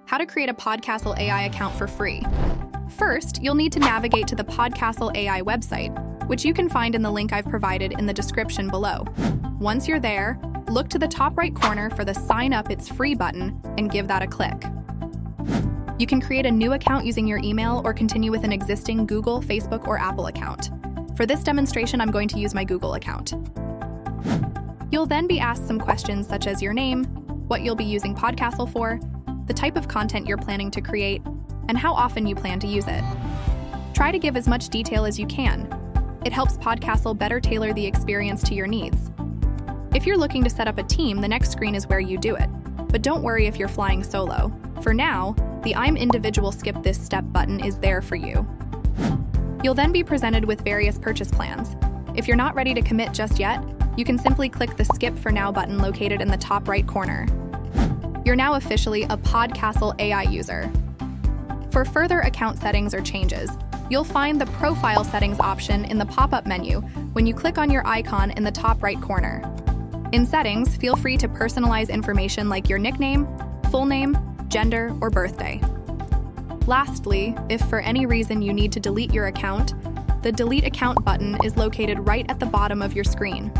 How to create a Podcastle AI account for free. First, you'll need to navigate to the Podcastle AI website, which you can find in the link I've provided in the description below. Once you're there, look to the top right corner for the Sign Up It's Free button and give that a click. You can create a new account using your email or continue with an existing Google, Facebook, or Apple account. For this demonstration, I'm going to use my Google account. You'll then be asked some questions such as your name, what you'll be using Podcastle for, the type of content you're planning to create, and how often you plan to use it. Try to give as much detail as you can. It helps Podcastle better tailor the experience to your needs. If you're looking to set up a team, the next screen is where you do it. But don't worry if you're flying solo. For now, the I'm individual skip this step button is there for you. You'll then be presented with various purchase plans. If you're not ready to commit just yet, you can simply click the Skip for Now button located in the top right corner. You're now officially a Podcastle AI user. For further account settings or changes, you'll find the Profile Settings option in the pop-up menu when you click on your icon in the top right corner. In Settings, feel free to personalize information like your nickname, full name, gender, or birthday. Lastly, if for any reason you need to delete your account, the Delete Account button is located right at the bottom of your screen.